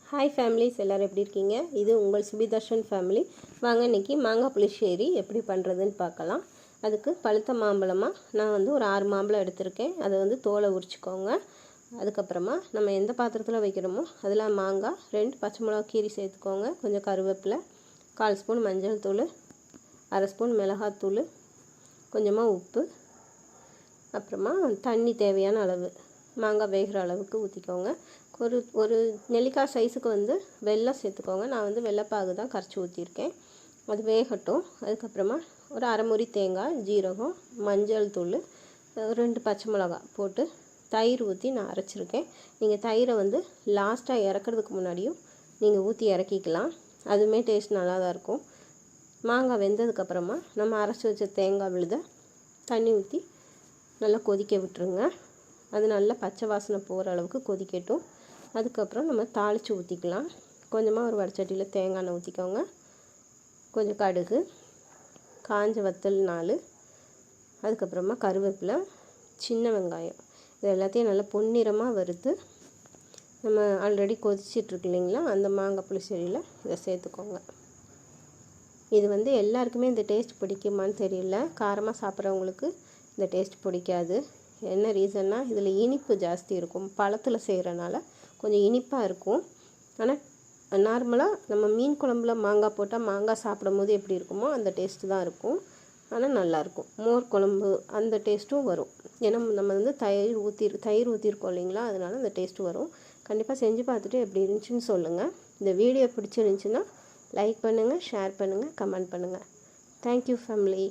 Hi families, எல்லோரும் எப்படி இருக்கீங்க? இது உங்கள் சுபிதர்ஷன் ஃபேமிலி. வாங்க இன்றைக்கி மாங்காய் புளிശ്ശേരി எப்படி பண்ணுறதுன்னு பார்க்கலாம். அதுக்கு பழுத்த மாம்பழமாக நான் ஒரு 6 மாம்பழம் எடுத்திருக்கேன். அதை தோலை உரிச்சிக்கோங்க. அதுக்கப்புறமா நம்ம எந்த பாத்திரத்தில் வைக்கிறோமோ அதில் மாங்காய், 2 பச்சை மிளகா கீரி சேர்த்துக்கோங்க. கொஞ்சம் கருவேப்பிலை, 1/4 ஸ்பூன் மஞ்சள் தூள், 1/2 ஸ்பூன் மிளகாத்தூள், கொஞ்சமாக உப்பு, அப்புறமா தண்ணி தேவையான அளவு, மாங்காய் வேகிற அளவுக்கு ஊற்றிக்கோங்க. ஒரு நெல்லிக்காய் சைஸுக்கு வெல்லம் சேர்த்துக்கோங்க. நான் வெள்ளைப்பாகு தான் கரைச்சி ஊற்றிருக்கேன். அது வேகட்டும். அதுக்கப்புறமா ஒரு அரை முறி தேங்காய், ஜீரகம், மஞ்சள் தூள், 2 பச்சை மிளகா போட்டு தயிர் ஊற்றி நான் அரைச்சிருக்கேன். நீங்கள் தயிரை லாஸ்ட்டாக இறக்குறதுக்கு முன்னாடியும் நீங்கள் ஊற்றி இறக்கிக்கலாம். அதுவுமே டேஸ்ட் நல்லா தான் இருக்கும். மாங்காய் வெந்ததுக்கப்புறமா நம்ம அரைச்சி வச்ச தேங்காய் விழுத தண்ணி ஊற்றி நல்லா கொதிக்க விட்டுருங்க. அது நல்லா பச்சை வாசனை போகிற அளவுக்கு கொதிக்கட்டும். அதுக்கப்புறம் நம்ம தாளித்து ஊற்றிக்கலாம். கொஞ்சமாக ஒரு வடச்சட்டியில் தேங்காய் எண்ணெய் ஊற்றிக்கோங்க. கொஞ்சம் கடுகு, காஞ்ச வத்தல் 4, அதுக்கப்புறமா கருவேப்பிலை, சின்ன வெங்காயம், இது எல்லாத்தையும் நல்லா பொன்னிறமாக வறுத்து நம்ம ஆல்ரெடி கொதிச்சிட்ருக்கு இல்லைங்களா, அந்த மாங்காய் புளிശ്ശേരിயில் இதை சேர்த்துக்கோங்க. இது எல்லாருக்குமே இந்த டேஸ்ட் பிடிக்குமான்னு தெரியல. காரமாக சாப்பிட்றவங்களுக்கு இந்த டேஸ்ட் பிடிக்காது. என்ன ரீசன்னா இதில் இனிப்பு ஜாஸ்தி இருக்கும். பழத்தில் செய்கிறனால கொஞ்சம் இனிப்பாக இருக்கும். ஆனால் நார்மலாக நம்ம மீன் குழம்புல மாங்காய் போட்டால் மாங்காய் சாப்பிடும் போது எப்படி இருக்குமோ அந்த டேஸ்ட்டு தான் இருக்கும். ஆனால் நல்லாயிருக்கும். மோர் குழம்பு அந்த டேஸ்ட்டும் வரும். ஏன்னா நம்ம தயிர் ஊற்றிருக்கோம் இல்லைங்களா, அதனால அந்த டேஸ்ட்டு வரும். கண்டிப்பாக செஞ்சு பார்த்துட்டு எப்படி இருந்துச்சுன்னு சொல்லுங்கள். இந்த வீடியோ பிடிச்சிருந்துச்சின்னா லைக் பண்ணுங்கள், ஷேர் பண்ணுங்கள், கமெண்ட் பண்ணுங்கள். Thank you family.